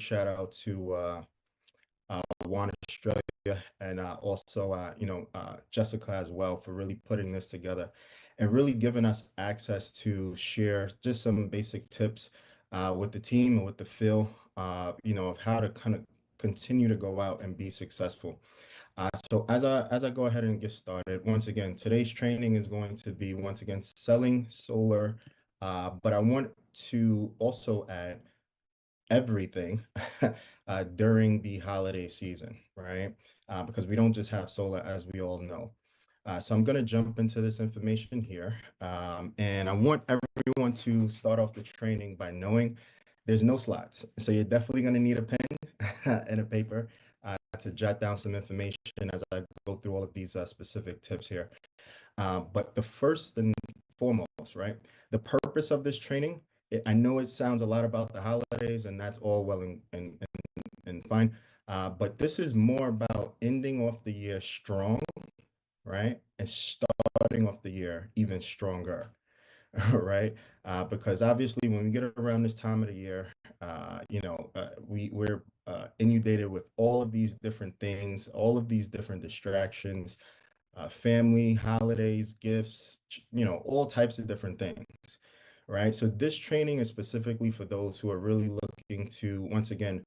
shout out to One Australia and also Jessica as well for really putting this together and really giving us access to share just some basic tips with the team and with the Phil, of how to kind of continue to go out and be successful. So as I go ahead and get started, once again, today's training is going to be once again selling solar, but I want to also add everything during the holiday season, right? Because we don't just have solar, as we all know. So I'm going to jump into this information here. And I want everyone to start off the training by knowing there's no slides. So you're definitely going to need a pen and a paper to jot down some information as I go through all of these specific tips here. But the first and foremost, right? The purpose of this training, I know it sounds a lot about the holidays, and that's all well and fine. But this is more about ending off the year strong, right? And starting off the year even stronger, right? Because obviously, when we get around this time of the year, we're inundated with all of these different things, all of these different distractions, family, holidays, gifts, all types of different things, right? So this training is specifically for those who are really looking to, once again,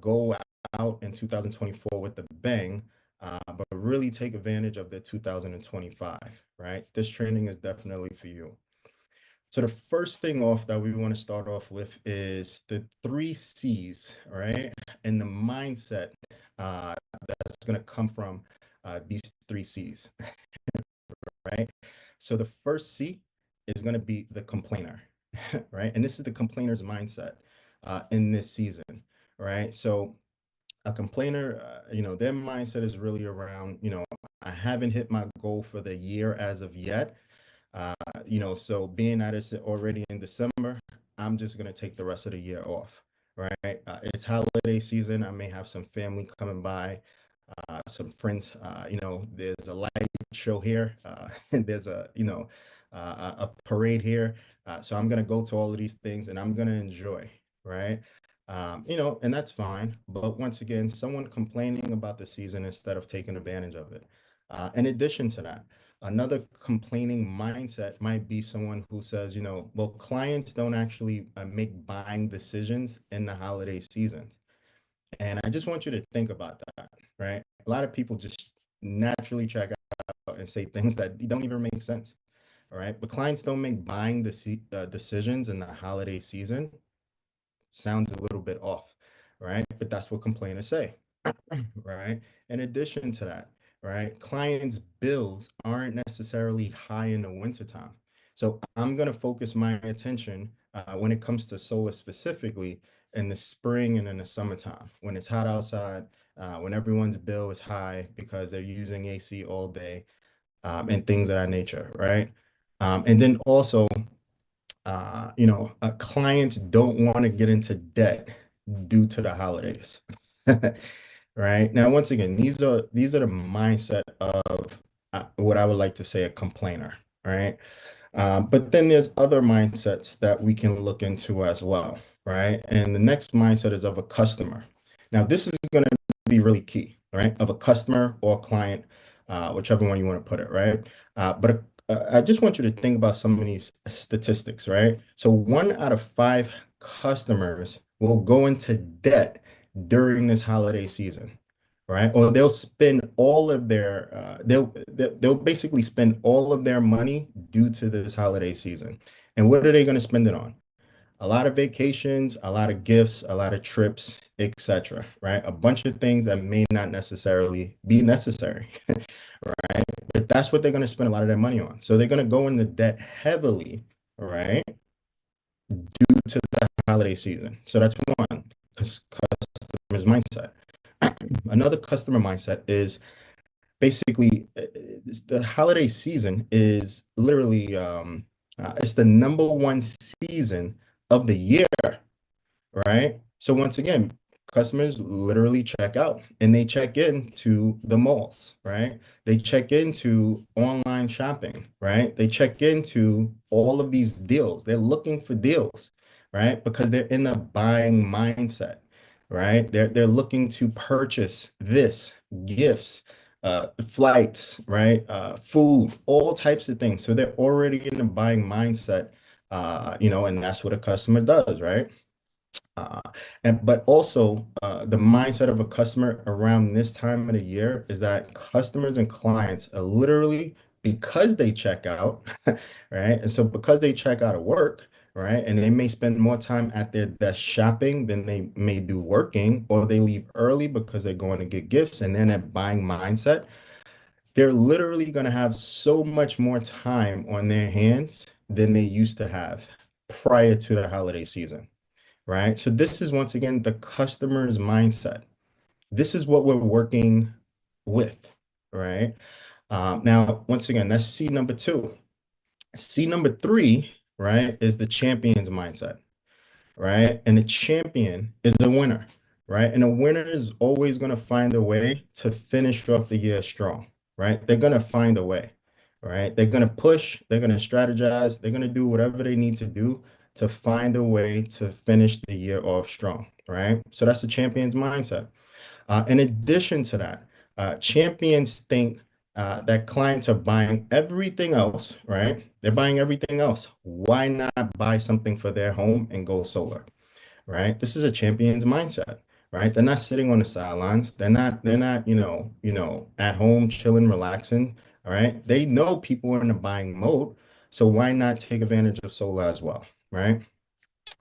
go out in 2024 with the bang, but really take advantage of the 2025, right? This training is definitely for you. So the first thing off that we want to start off with is the three C's, right? And the mindset that's going to come from these three C's, right? So the first C is going to be the complainer, right? And this is the complainer's mindset in this season, right? So a complainer, their mindset is really around, I haven't hit my goal for the year as of yet. So being that it's already in December, I'm just going to take the rest of the year off, right? It's holiday season. I may have some family coming by, some friends. There's a light show here, and there's a parade here. So I'm gonna go to all of these things, and I'm gonna enjoy, right? And that's fine. But once again, someone complaining about the season instead of taking advantage of it. In addition to that, another complaining mindset might be someone who says, well, clients don't actually make buying decisions in the holiday seasons. And I just want you to think about that, right? A lot of people just naturally check out and say things that don't even make sense, all right? But clients don't make buying decisions in the holiday season. Sounds a little bit off, right? But that's what complainers say, right? In addition to that, right, clients' bills aren't necessarily high in the wintertime. So I'm going to focus my attention when it comes to solar specifically in the spring and in the summertime when it's hot outside, when everyone's bill is high because they're using AC all day and things of that nature, right? And then also, clients don't want to get into debt due to the holidays. Right now, once again, these are the mindset of what I would like to say a complainer, right? But then there's other mindsets that we can look into as well, right? And the next mindset is of a customer. Now, this is going to be really key, right? Of a customer or client, whichever one you want to put it, right? But I just want you to think about some of these statistics, right? So 1 out of 5 customers will go into debt during this holiday season, right? Or they'll spend all of their they'll basically spend all of their money due to this holiday season. And what are they going to spend it on? A lot of vacations, a lot of gifts, a lot of trips, etc., right? A bunch of things that may not necessarily be necessary, right? But that's what they're going to spend a lot of their money on. So they're going to go into debt heavily, right? Due to the holiday season. So that's one customer's mindset. Another customer mindset is basically the holiday season is literally it's the number one season of the year, right? So once again, customers literally check out and they check into the malls, right? They check into online shopping, right? They check into all of these deals. They're looking for deals, right? Because they're in a buying mindset. right? They're looking to purchase this, gifts, flights, right? Food, all types of things. So they're already in the buying mindset, and that's what a customer does, right? Uh, and but also the mindset of a customer around this time of the year is that customers and clients are literally because they check out, right? And so because they check out of work, right? And they may spend more time at their desk shopping than they may do working, or they leave early because they're going to get gifts and they're in that buying mindset. They're literally going to have so much more time on their hands than they used to have prior to the holiday season, right? So this is once again the customer's mindset. This is what we're working with, right? Now, once again, that's C number two. C number three, right, is the champion's mindset, right? And the champion is the winner, right? And the winner is always going to find a way to finish off the year strong, right? They're going to find a way, right? They're going to push, they're going to strategize, they're going to do whatever they need to do to find a way to finish the year off strong, right? So that's the champion's mindset. In addition to that, champions think that clients are buying everything else, right? They're buying everything else. Why not buy something for their home and go solar, right? This is a champion's mindset, right? They're not sitting on the sidelines. They're not, at home chilling, relaxing, all right? They know people are in the buying mode, so why not take advantage of solar as well, right?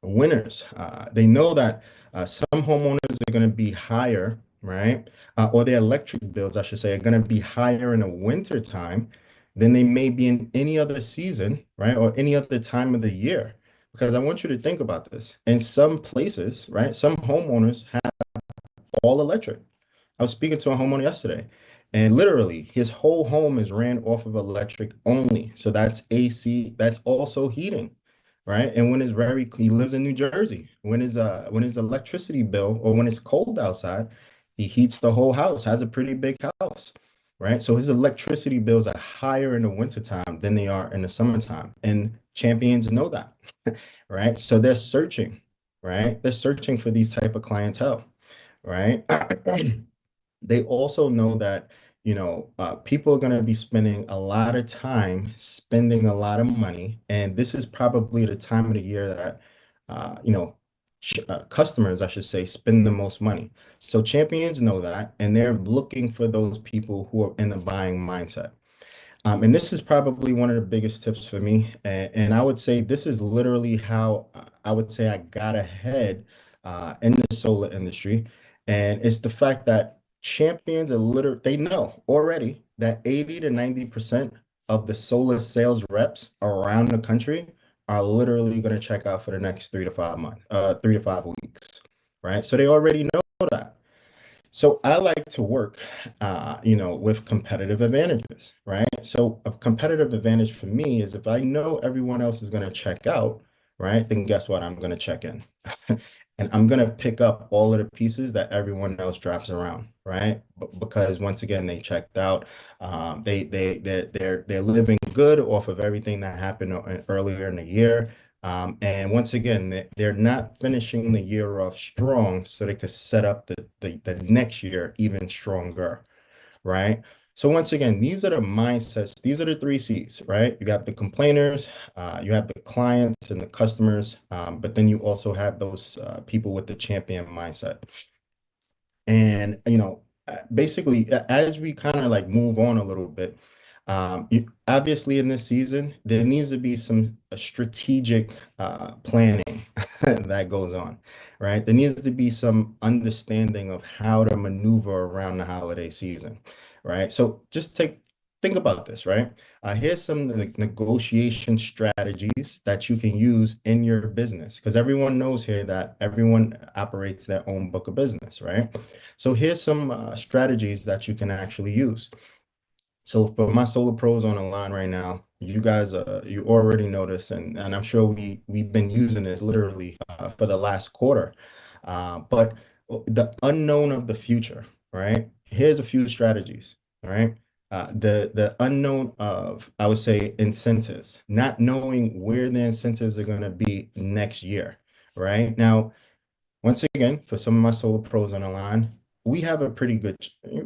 Winners. They know that some homeowners are going to be higher, right? Or their electric bills, I should say, are going to be higher in the winter time than they may be in any other season, right? Or any other time of the year. Because I want you to think about this. In some places, right, some homeowners have all electric. I was speaking to a homeowner yesterday, and literally his whole home is ran off of electric only. So that's AC, that's also heating, right? And when it's he lives in New Jersey. When his electricity bill or when it's cold outside, he heats the whole house, has a pretty big house, right? So his electricity bills are higher in the wintertime than they are in the summertime. And champions know that, right? So they're searching, right? They're searching for these type of clientele, right? They also know that, people are going to be spending a lot of time spending a lot of money. And this is probably the time of the year that, customers, I should say, spend the most money. So champions know that, and they're looking for those people who are in the buying mindset. And this is probably one of the biggest tips for me. And I would say this is literally how I would say I got ahead in the solar industry. And it's the fact that champions are literally, they know already that 80 to 90% of the solar sales reps around the country are literally going to check out for the next 3 to 5 months, 3 to 5 weeks, right? So they already know that. So I like to work, with competitive advantages, right? So a competitive advantage for me is if I know everyone else is going to check out, right? Then guess what? I'm going to check in. And I'm going to pick up all of the pieces that everyone else drops around, right? Because once again, they checked out. They're living good off of everything that happened earlier in the year. And once again, they're not finishing the year off strong so they could set up the next year even stronger, right? So once again, these are the mindsets. These are the three C's, right? You got the complainers, you have the clients and the customers, but then you also have those people with the champion mindset. And, basically, as we kind of like move on a little bit, obviously in this season, there needs to be some strategic planning that goes on, right? There needs to be some understanding of how to maneuver around the holiday season, right? So just think about this, right? Here's some like negotiation strategies that you can use in your business because everyone knows here that everyone operates their own book of business, right? So here's some strategies that you can actually use. So for my solar pros on the line right now, you guys, you already know this, and I'm sure we've been using this literally for the last quarter. But the unknown of the future, right? Here's a few strategies, all right? The unknown of, I would say, incentives, not knowing where the incentives are going to be next year, right? Now, Once again, for some of my solar pros on the line, we have a pretty good,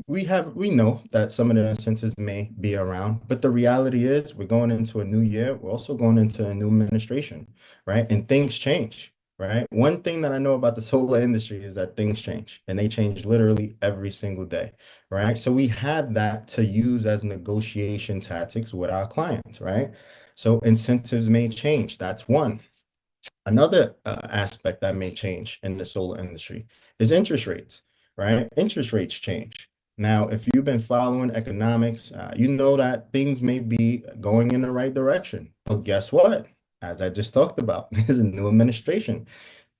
we know that some of the incentives may be around, but the reality is we're going into a new year. We're also going into a new administration, right? And things change, right? One thing that I know about the solar industry is that things change and they change literally every single day, right? So we have that to use as negotiation tactics with our clients, right? So incentives may change. That's one. Another aspect that may change in the solar industry is interest rates, right? Interest rates change. Now, if you've been following economics, you know that things may be going in the right direction. But guess what? As I just talked about, there's a new administration.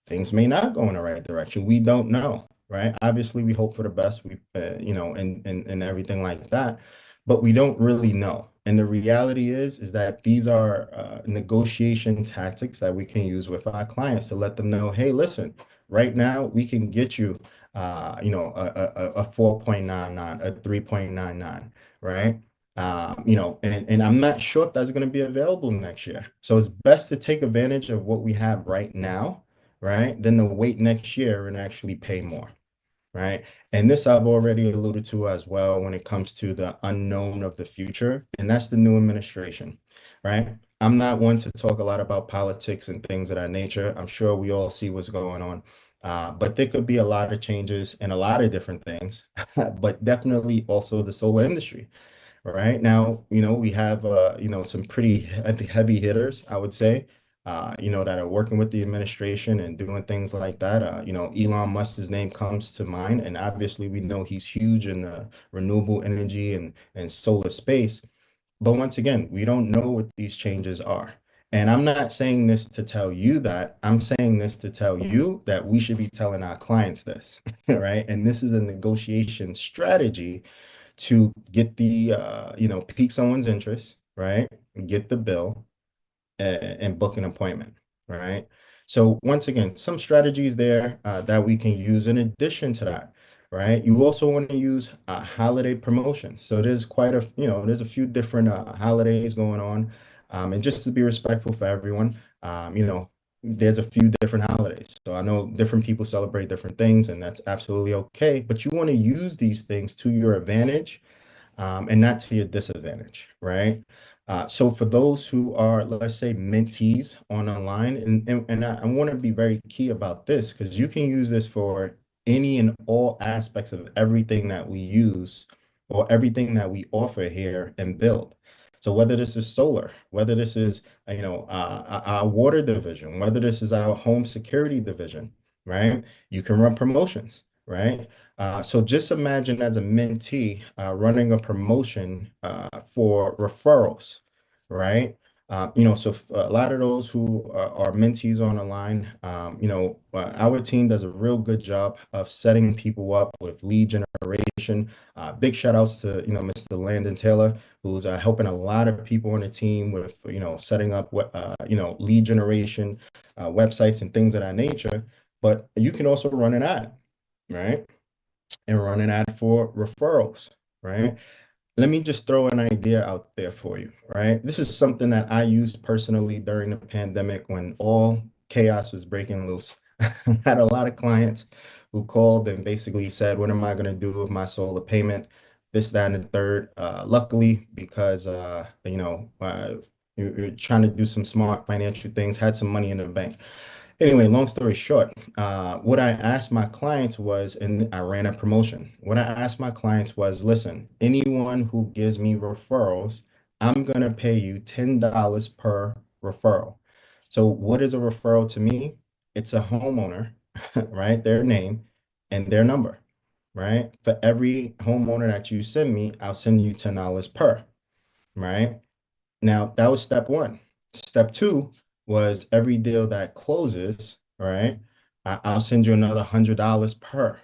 Things may not go in the right direction. We don't know, right? Obviously, we hope for the best. And everything like that, but we don't really know. And the reality is that these are negotiation tactics that we can use with our clients to let them know, hey, listen, right now we can get you, a 4.99, a 3.99, right? And I'm not sure if that's going to be available next year. So it's best to take advantage of what we have right now, right? Than to wait next year and actually pay more, right? And this I've already alluded to as well when it comes to the unknown of the future, and that's the new administration, right? I'm not one to talk a lot about politics and things of that nature. I'm sure we all see what's going on. But there could be a lot of changes in a lot of different things, but definitely also the solar industry. Right now, we have some pretty heavy hitters, I would say, that are working with the administration and doing things like that. Elon Musk's name comes to mind, and obviously we know he's huge in renewable energy and solar space. But once again, we don't know what these changes are. And I'm not saying this to tell you that. I'm saying this to tell you that we should be telling our clients this, right? And this is a negotiation strategy to get pique someone's interest, right? Get the bill and book an appointment, right? So once again, some strategies there that we can use in addition to that, right? You also want to use holiday promotions. So there's there's a few different holidays going on. And just to be respectful for everyone, there's a few different holidays. So I know different people celebrate different things, and that's absolutely okay. But you want to use these things to your advantage and not to your disadvantage, right? So for those who are, let's say, mentees on online, and I want to be very key about this because you can use this for any and all aspects of everything that we use or everything that we offer here and build. So whether this is solar, whether this is, our water division, whether this is our home security division, right? You can run promotions, right? So just imagine as a mentee running a promotion for referrals, right? So a lot of those who are mentees on the line, our team does a real good job of setting people up with lead generation. Big shout outs to, Mr. Landon Taylor, who's helping a lot of people on the team with, setting up what, lead generation, websites and things of that nature. But you can also run an ad, right? And run an ad for referrals, right? Let me just throw an idea out there for you, right? This is something that I used personally during the pandemic when all chaos was breaking loose. I had a lot of clients who called and basically said, what am I going to do with my solar payment? This, that, and the third. Luckily, because, you're trying to do some smart financial things, had some money in the bank. Anyway, long story short, what I asked my clients was, and I ran a promotion. What I asked my clients was, listen, anyone who gives me referrals, I'm gonna pay you $10 per referral. So what is a referral to me? It's a homeowner, right? Their name and their number, right? For every homeowner that you send me, I'll send you $10 per, right? Now, that was step one. Step two was every deal that closes, right? I'll send you another $100 per,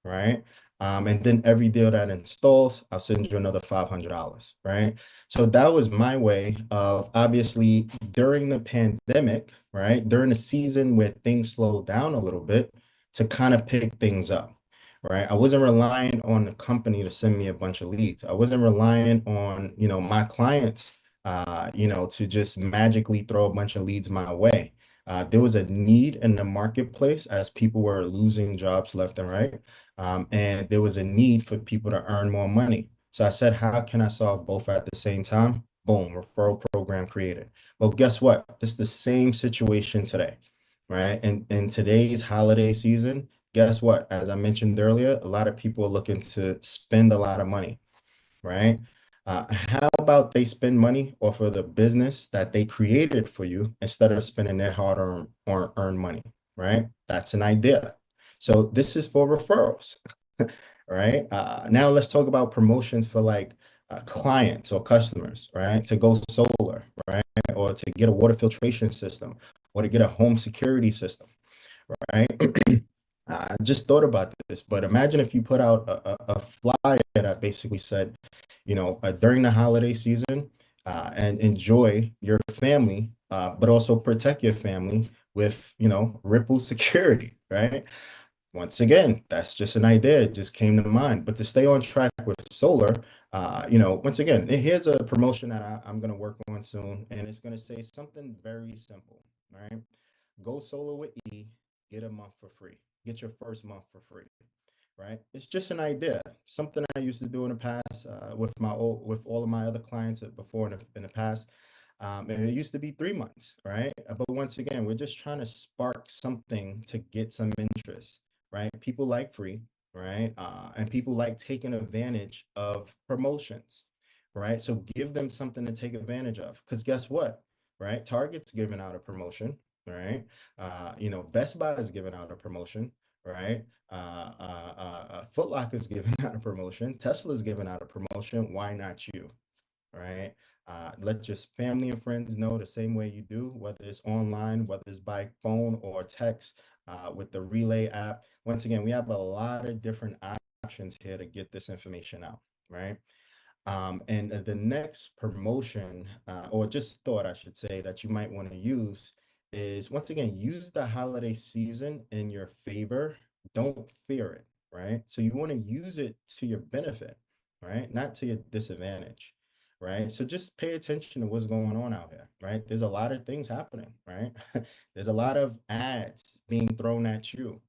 right? And then every deal that installs, I'll send you another $500, right? So that was my way of obviously during the pandemic, right? During the season where things slowed down a little bit to kind of pick things up, right? I wasn't relying on the company to send me a bunch of leads. I wasn't relying on, my clients, to just magically throw a bunch of leads my way. There was a need in the marketplace as people were losing jobs left and right. And there was a need for people to earn more money. So I said, how can I solve both at the same time? Boom, referral program created. Well, guess what? It's the same situation today, right? And in today's holiday season, guess what? As I mentioned earlier, a lot of people are looking to spend a lot of money, right? How about they spend money off of the business that they created for you instead of spending their hard earned money, right? That's an idea. So this is for referrals, right? Now let's talk about promotions for like clients or customers, right? To go solar, right? Or to get a water filtration system or to get a home security system, right? I just thought about this, but imagine if you put out a flyer that basically said, during the holiday season, and enjoy your family, but also protect your family with, Ripple security, right? Once again, that's just an idea. It just came to mind. But to stay on track with solar, once again, here's a promotion that I'm going to work on soon, and it's going to say something very simple, right? Go solar with E, get a month for free. Get your first month for free, right? It's just an idea, something I used to do in the past with all of my other clients before in the past. And it used to be 3 months, right? But once again, we're just trying to spark something to get some interest, right? People like free, right? And people like taking advantage of promotions, right? So give them something to take advantage of. Because guess what, right? Target's giving out a promotion, right? Best Buy is giving out a promotion, right? Foot Locker's giving out a promotion. Tesla's giving out a promotion. Why not you? Right? Let your family and friends know the same way you do, whether it's online, whether it's by phone or text, with the Relay app. Once again, we have a lot of different options here to get this information out, right? And the next promotion, or just thought I should say, that you might want to use is, once again, use the holiday season in your favor. Don't fear it, right? So you want to use it to your benefit, right? Not to your disadvantage, right? So just pay attention to what's going on out here, right? There's a lot of things happening, right? There's a lot of ads being thrown at you,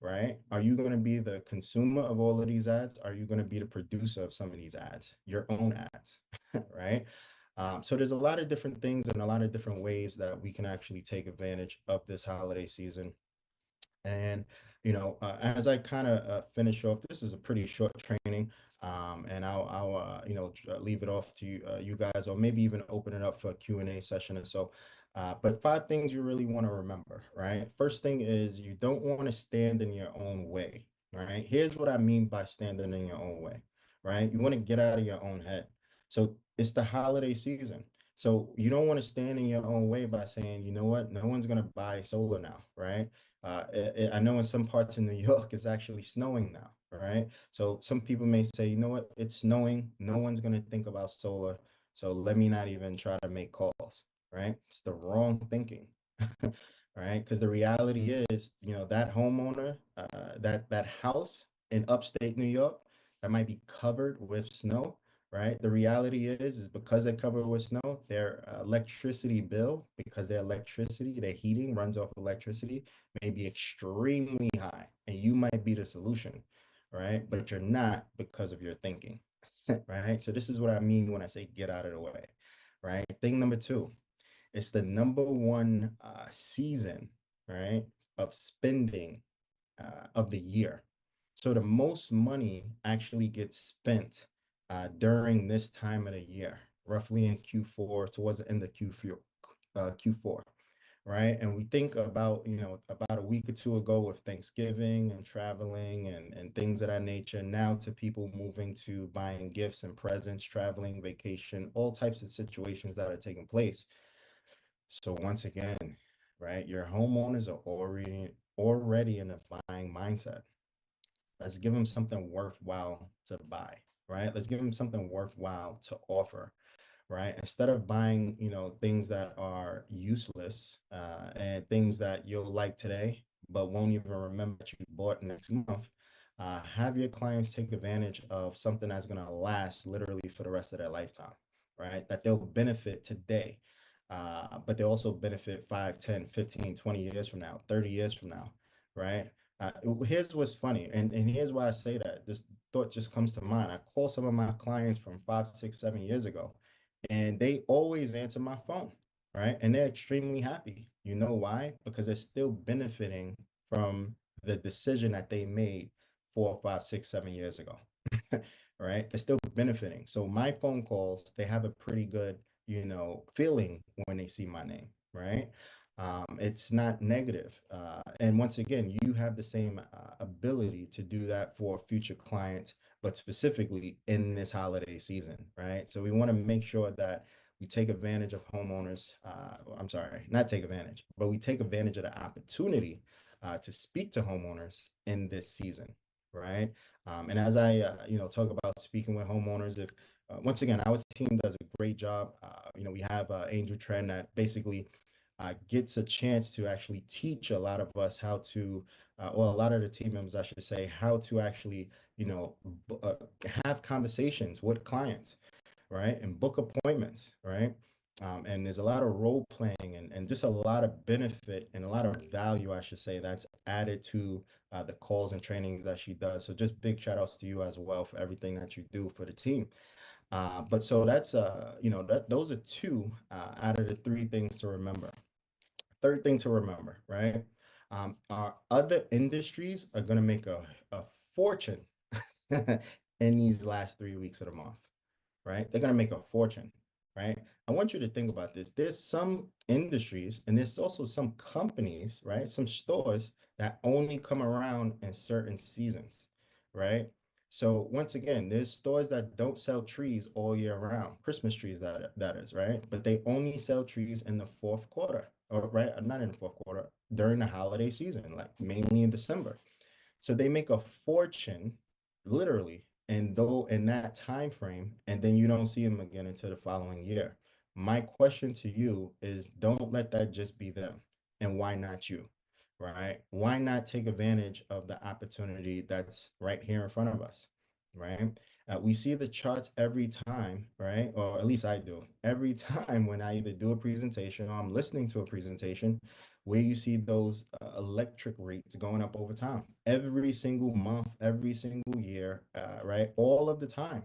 right? Are you going to be the consumer of all of these ads? Are you going to be the producer of some of these ads, your own ads, right? So there's a lot of different things and a lot of different ways that we can actually take advantage of this holiday season. And, as I kind of finish off, this is a pretty short training. And I'll leave it off to you guys, or maybe even open it up for a Q&A session or so. But 5 things you really want to remember, right? First thing is you don't want to stand in your own way, right? Here's what I mean by standing in your own way, right? You want to get out of your own head. So it's the holiday season. So you don't want to stand in your own way by saying, you know what, no one's going to buy solar now, right? I know in some parts in New York it's actually snowing now, right? So some people may say, you know what, it's snowing, no one's going to think about solar, so let me not even try to make calls, right? It's the wrong thinking, right? Because the reality is, that homeowner, that house in upstate New York that might be covered with snow, right? The reality is because they're covered with snow, their electricity bill, because their heating runs off electricity, may be extremely high, and you might be the solution, right? But you're not, because of your thinking, right? So this is what I mean when I say get out of the way, right? Thing number two, it's the number one season, right, of spending of the year. So the most money actually gets spent during this time of the year, roughly in Q4, towards the end of Q4, right? And we think about, about a week or two ago with Thanksgiving and traveling and things of that nature, now to people moving to buying gifts and presents, traveling, vacation, all types of situations that are taking place. So once again, right, your homeowners are already in a buying mindset. Let's give them something worthwhile to buy, right? Let's give them something worthwhile to offer, right? Instead of buying, things that are useless, and things that you'll like today, but won't even remember that you bought next month. Have your clients take advantage of something that's going to last literally for the rest of their lifetime, right? That they'll benefit today. but they also benefit 5, 10, 15, 20 years from now, 30 years from now, right? Here's what's funny, and here's why I say that. This thought just comes to mind. I call some of my clients from 5, 6, 7 years ago, and they always answer my phone, right? And they're extremely happy. You know why? Because they're still benefiting from the decision that they made 4, 5, 6, 7 years ago. Right? They're still benefiting. So my phone calls, they have a pretty good, feeling when they see my name, right? It's not negative. And once again, you have the same ability to do that for future clients, but specifically in this holiday season, right? So we want to make sure that we take advantage of homeowners. I'm sorry, not take advantage, but we take advantage of the opportunity to speak to homeowners in this season, right? And as I, talk about speaking with homeowners, if once again, our team does a great job. We have Angel Trend that basically gets a chance to actually teach a lot of us how to, well, a lot of the team members, I should say, how to actually, have conversations with clients, right? And book appointments, right? And there's a lot of role playing and just a lot of benefit and a lot of value, I should say, that's added to the calls and trainings that she does. So just big shout outs to you as well for everything that you do for the team. But so that's that those are two out of the three things to remember. Third thing to remember, right? Our other industries are going to make a fortune in these last 3 weeks of the month, right? They're going to make a fortune, right? I want you to think about this. There's some industries and there's also some companies, right? Some stores that only come around in certain seasons, right? So once again, there's stores that don't sell trees all year round, Christmas trees that is, right? But they only sell trees in the fourth quarter, or right, not in the fourth quarter, during the holiday season, like mainly in December. So they make a fortune, literally, and though in that time frame, and then you don't see them again until the following year. My question to you is don't let that just be them. And why not you? Right? Why not take advantage of the opportunity that's right here in front of us? Right? We see the charts every time, right? Or at least I do. Every time when I either do a presentation or I'm listening to a presentation, where you see those electric rates going up over time every single month, every single year, right? All of the time.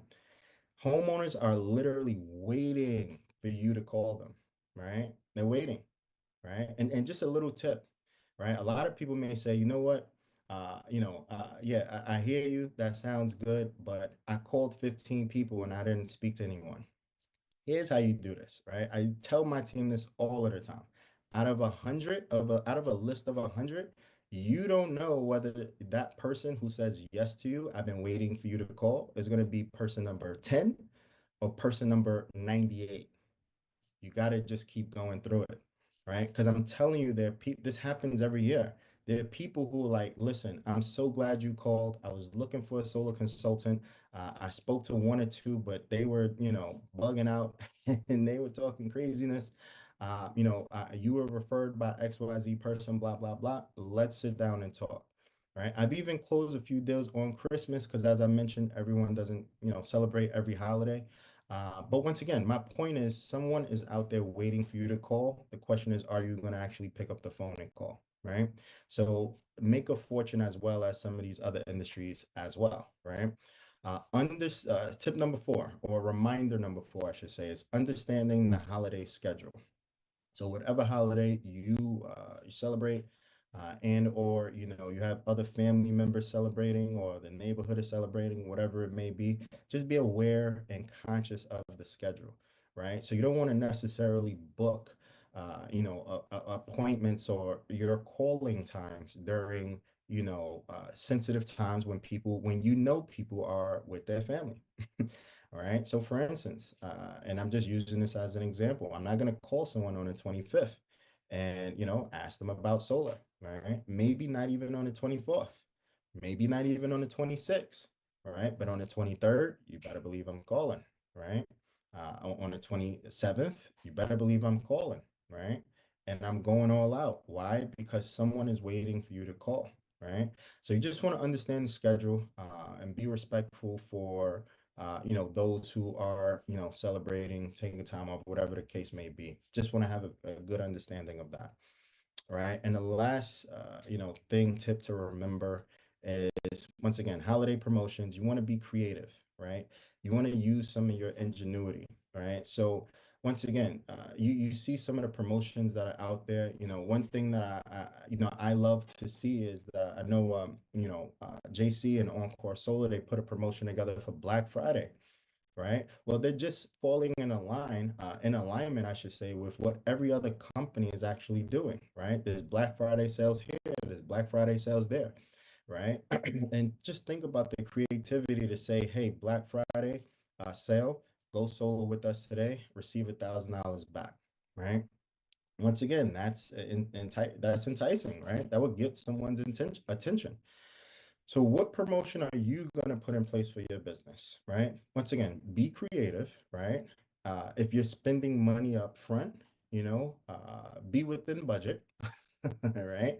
Homeowners are literally waiting for you to call them, right? They're waiting, right? And just a little tip, right? A lot of people may say, you know what? Yeah, I hear you. That sounds good, but I called 15 people and I didn't speak to anyone. Here's how you do this, right? I tell my team this all of the time. Out of a list of 100, you don't know whether that person who says yes to you, I've been waiting for you to call, is going to be person number 10 or person number 98. You got to just keep going through it, right? Because I'm telling you, this happens every year. There are people who are like, listen, I'm so glad you called. I was looking for a solar consultant. I spoke to one or two, but they were, bugging out and they were talking craziness. You were referred by XYZ person, blah, blah, blah. Let's sit down and talk. Right. I've even closed a few deals on Christmas because, as I mentioned, everyone doesn't, celebrate every holiday. But once again, my point is someone is out there waiting for you to call. The question is, are you going to actually pick up the phone and call? Right. So make a fortune as well as some of these other industries as well. Right. Tip number four, or reminder number four, I should say, is understanding the holiday schedule. So whatever holiday you celebrate, and or you have other family members celebrating, or the neighborhood is celebrating, whatever it may be, just be aware and conscious of the schedule, right? So you don't want to necessarily book, appointments or your calling times during sensitive times when people are with their family. All right. So for instance, and I'm just using this as an example, I'm not going to call someone on the 25th and, ask them about solar, right? Maybe not even on the 24th, maybe not even on the 26th, all right? But on the 23rd, you better believe I'm calling, right? On the 27th, you better believe I'm calling, right? And I'm going all out. Why? Because someone is waiting for you to call, right? So you just want to understand the schedule and be respectful for those who are, celebrating, taking time off, whatever the case may be. Just want to have a good understanding of that. Right. And the last, tip to remember is, once again, holiday promotions. You want to be creative, right? You want to use some of your ingenuity, right? So once again, you see some of the promotions that are out there. One thing that I love to see is that I know, JC and Encore Solar, they put a promotion together for Black Friday, right? Well, they're just falling in alignment, I should say, with what every other company is actually doing, right? There's Black Friday sales here, there's Black Friday sales there, right? And just think about the creativity to say, hey, Black Friday sale, go solo with us today, receive $1,000 back, right? Once again, that's enticing, right? That would get someone's attention. So what promotion are you going to put in place for your business, right? Once again, be creative, right? If you're spending money up front, be within budget, right?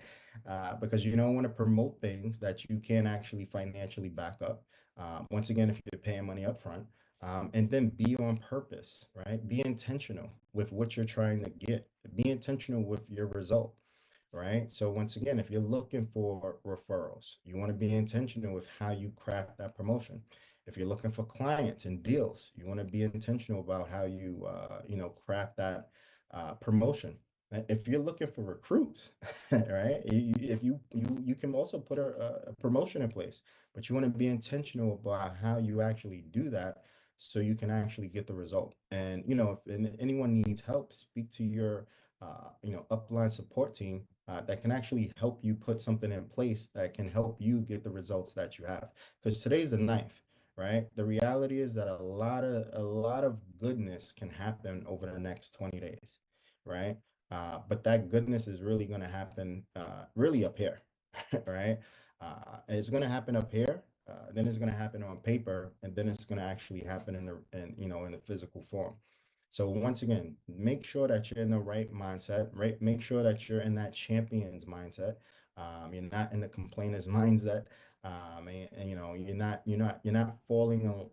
Because you don't want to promote things that you can't actually financially back up. Once again, if you're paying money up front, and then be on purpose, right? Be intentional with what you're trying to get. Be intentional with your result, right? So once again, if you're looking for referrals, you want to be intentional with how you craft that promotion. If you're looking for clients and deals, you want to be intentional about how you, craft that promotion. If you're looking for recruits, right? If you can also put a promotion in place, but you want to be intentional about how you actually do that so you can actually get the result. And if anyone needs help, speak to your upline support team that can actually help you put something in place that can help you get the results that you have. Because today's the knife, right? The reality is that a lot of goodness can happen over the next 20 days, right? But that goodness is really going to happen really up here, right? It's going to happen up here. Then it's going to happen on paper, and then it's going to actually happen in the physical form. So once again, make sure that you're in the right mindset, right? Make sure that you're in that champion's mindset. You're not in the complainer's mindset. And you're not falling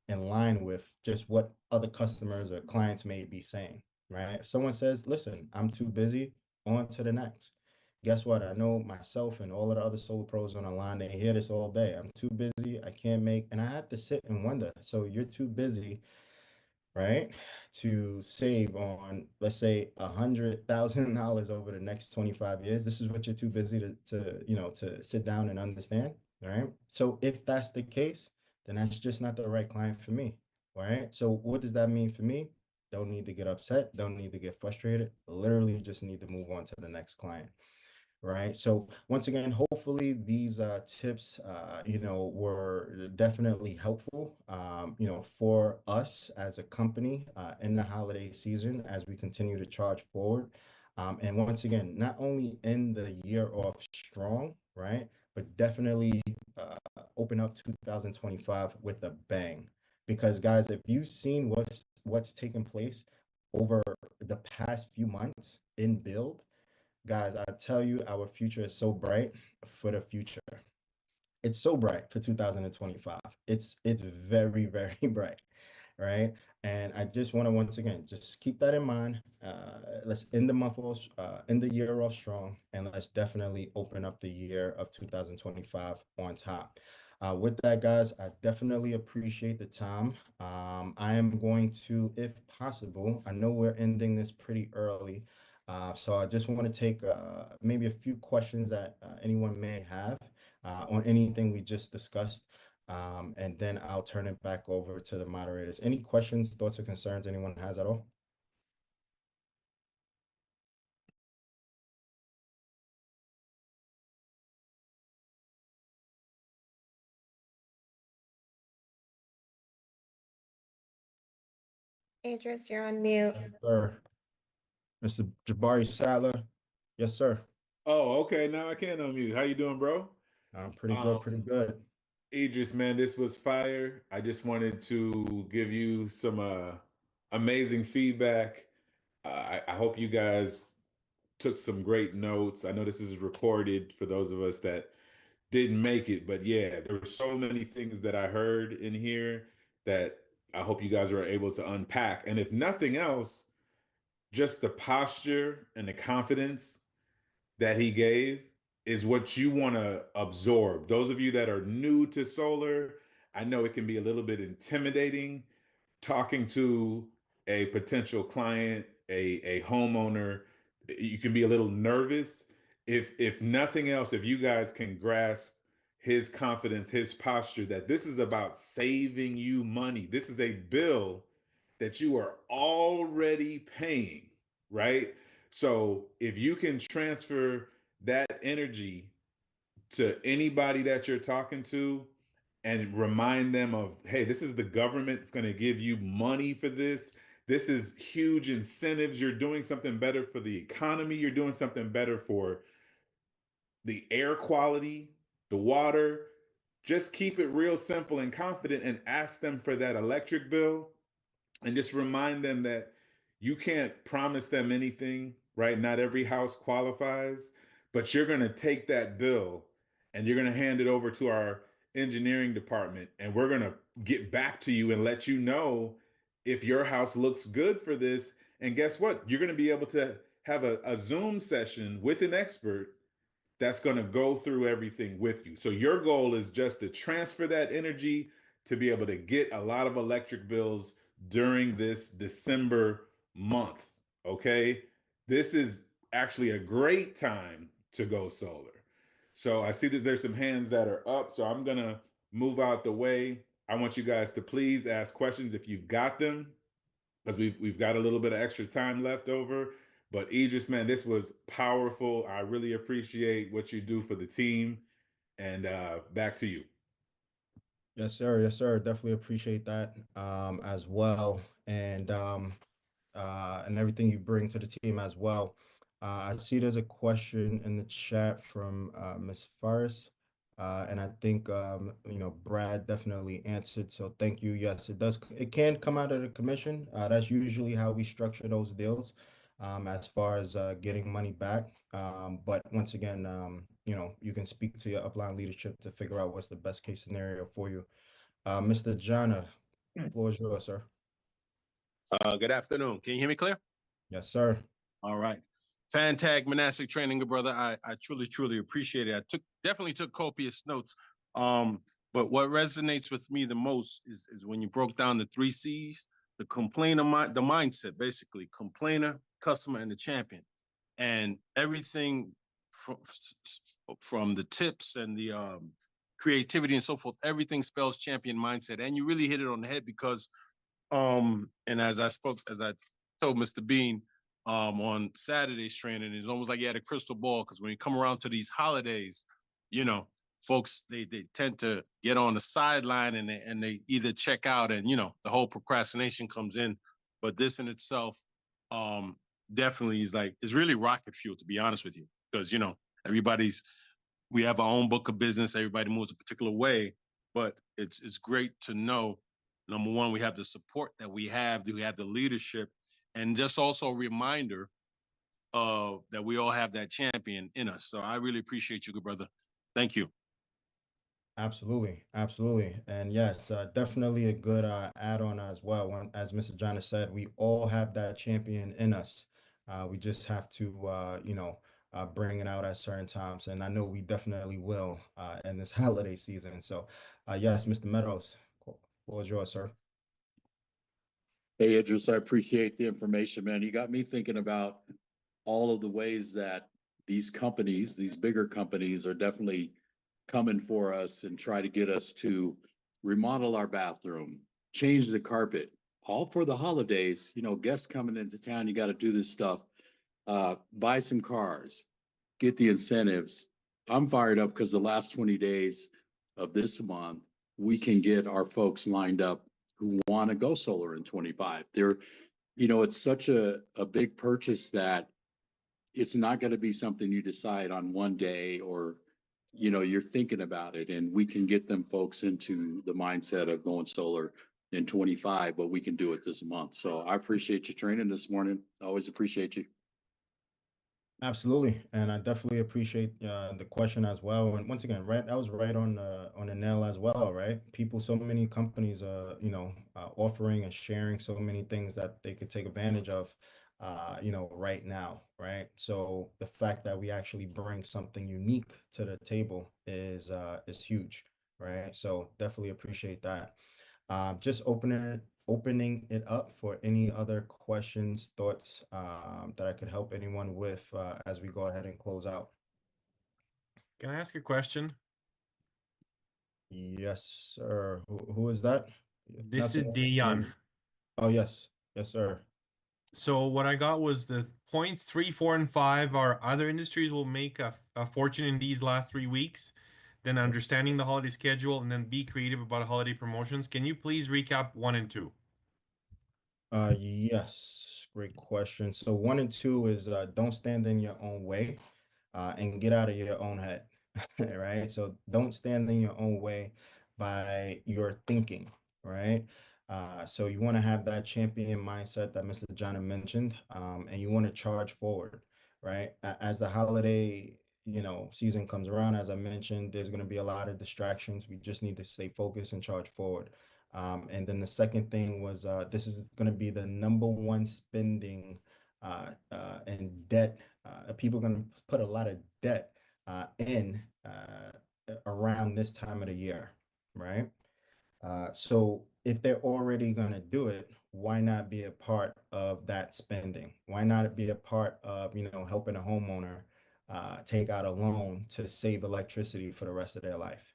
in line with just what other customers or clients may be saying, right? If someone says, listen, I'm too busy, on to the next. Guess what? I know myself and all of the other solo pros on the line, they hear this all day. I'm too busy. I can't make, and I have to sit and wonder. So you're too busy, right? To save on, let's say, $100,000 over the next 25 years. This is what you're too busy to sit down and understand, right? So if that's the case, then that's just not the right client for me, right? So what does that mean for me? Don't need to get upset, don't need to get frustrated, literally just need to move on to the next client. Right. So once again, hopefully these tips, were definitely helpful, for us as a company in the holiday season as we continue to charge forward. And once again, not only end the year off strong, right, but definitely open up 2025 with a bang. Because guys, if you've seen what's taken place over the past few months in build, guys, I tell you, our future is so bright for the future. It's so bright for 2025. It's very, very bright, right? And I just want to once again just keep that in mind. Let's end the end the year off strong, and let's definitely open up the year of 2025 on top. With that, guys, I definitely appreciate the time. I am going to, if possible, I know we're ending this pretty early. So I just want to take maybe a few questions that anyone may have on anything we just discussed. And then I'll turn it back over to the moderators. Any questions, thoughts, or concerns anyone has at all? Idris, you're on mute. Yes, sir. Mr. Jabari Sadler. Yes, sir. Oh, okay. Now I can unmute. How you doing, bro? I'm pretty good, Um, pretty good. Idris, man, this was fire. I just wanted to give you some amazing feedback. I hope you guys took some great notes. I know this is recorded for those of us that didn't make it, but yeah, there were so many things that I heard in here that I hope you guys were able to unpack. And if nothing else, just the posture and the confidence that he gave is what you want to absorb. Those of you that are new to solar, I know it can be a little bit intimidating talking to a potential client, a homeowner. You can be a little nervous. If nothing else, if you guys can grasp his confidence, his posture, that this is about saving you money. This is a bill that you are already paying, right? So if you can transfer that energy to anybody that you're talking to and remind them of, hey, this is the government that's going to give you money for this. This is huge incentives. You're doing something better for the economy. You're doing something better for the air quality, the water. Just keep it real simple and confident and ask them for that electric bill, and just remind them that you can't promise them anything, right? Not every house qualifies, but you're going to take that bill and you're going to hand it over to our engineering department, and we're going to get back to you and let you know if your house looks good for this. And guess what? You're going to be able to have a Zoom session with an expert that's going to go through everything with you. So your goal is just to transfer that energy to be able to get a lot of electric bills during this December month. Okay. This is actually a great time to go solar. So I see that there's some hands that are up. So I'm going to move out the way. I want you guys to please ask questions if you've got them, because we've got a little bit of extra time left over. But Idris, man, this was powerful. I really appreciate what you do for the team. And back to you. Yes, sir. Yes, sir. Definitely appreciate that as well. And everything you bring to the team as well. I see there's a question in the chat from Ms. Faris. And I think Brad definitely answered. So thank you. Yes, it does. It can come out of the commission. That's usually how we structure those deals, as far as getting money back. But once again, you can speak to your upline leadership to figure out what's the best case scenario for you. Mr. Jana, floor is yours, sir. Good afternoon. Can you hear me clear? Yes, sir. All right. Fantag monastic training, good brother. I truly, truly appreciate it. Definitely took copious notes. But what resonates with me the most is when you broke down the 3 C's, the complainer, the mindset, basically complainer, customer, and the champion. And everything from the tips and the creativity and so forth, everything spells champion mindset. And you really hit it on the head because and as I told Mr. Bean on Saturday's training, it's almost like he had a crystal ball, because when you come around to these holidays, folks they tend to get on the sideline and they either check out, and the whole procrastination comes in. But this in itself definitely is really rocket fuel, to be honest with you, because we have our own book of business, everybody moves a particular way, but it's great to know, number one, we have the support that we have the leadership, and just also a reminder that we all have that champion in us. So I really appreciate you, good brother. Thank you. Absolutely, absolutely. And yes, definitely a good add-on as well. As Mr. John has said, we all have that champion in us. We just have to, bring it out at certain times. And I know we definitely will in this holiday season. So, yes, Mr. Meadows, floor is yours, sir. Hey, Idris, I appreciate the information, man. You got me thinking about all of the ways that these companies, these bigger companies, are definitely coming for us and try to get us to remodel our bathroom, change the carpet, all for the holidays. Guests coming into town, you got to do this stuff. Buy some cars, get the incentives. I'm fired up because the last 20 days of this month, we can get our folks lined up who want to go solar in 25. It's such a big purchase that it's not going to be something you decide on one day, or you're thinking about it, and we can get them folks into the mindset of going solar in 25, but we can do it this month. So I appreciate you training this morning. I always appreciate you. Absolutely, and I definitely appreciate the question as well. And once again, right, I was right on the nail as well, right? People, so many companies, offering and sharing so many things that they could take advantage of, right now, right? So the fact that we actually bring something unique to the table is huge, right? So definitely appreciate that. Just opening it up for any other questions, thoughts, that I could help anyone with, as we go ahead and close out. Can I ask a question? Yes, sir. Who is that? Not This is to- Dion. Oh, yes. Yes, sir. So what I got was the points 3, 4, and 5 are other industries will make a fortune in these last 3 weeks. Then understanding the holiday schedule, and then be creative about holiday promotions. Can you please recap 1 and 2? Yes, great question. So 1 and 2 is don't stand in your own way, and get out of your own head, right? So don't stand in your own way by your thinking, right? So you want to have that champion mindset that Mr. John had mentioned, and you want to charge forward, right? As the holiday, season comes around, as I mentioned, there's going to be a lot of distractions. We just need to stay focused and charge forward. And then the second thing was, this is going to be the number one spending and debt. People are going to put a lot of debt in around this time of the year, right? So if they're already going to do it, why not be a part of that spending? Why not be a part of, helping a homeowner take out a loan to save electricity for the rest of their life,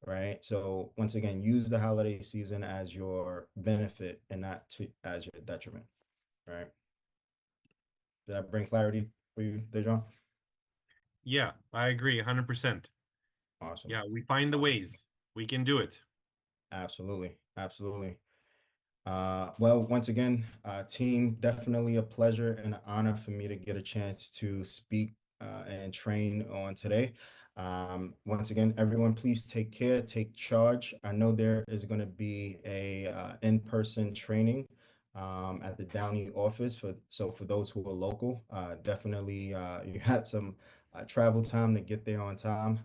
right? So once again, use the holiday season as your benefit and not as your detriment, right? Did I bring clarity for you, Dejon? Yeah, I agree 100%. Awesome. Yeah, we find the ways. We can do it. Absolutely. Absolutely. Well, once again, team, definitely a pleasure and an honor for me to get a chance to speak and train on today. Once again, everyone, please take care, take charge. I know there is going to be a in-person training at the Downey office. For those who are local, definitely you have some travel time to get there on time,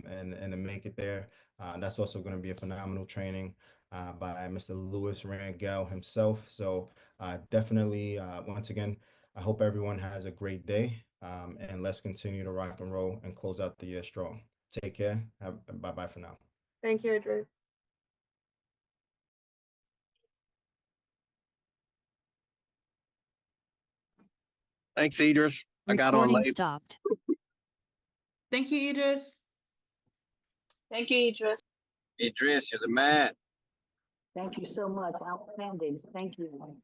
and to make it there. That's also going to be a phenomenal training by Mr. Louis Rangel himself. So definitely, once again, I hope everyone has a great day, and let's continue to rock and roll and close out the year strong. Take care. Bye-bye for now. Thank you, Idris. Thanks, Idris. I got on Recording late. stopped. Thank you, Idris. Thank you, Idris. Idris, you're the man. Thank you so much. Outstanding. Thank you.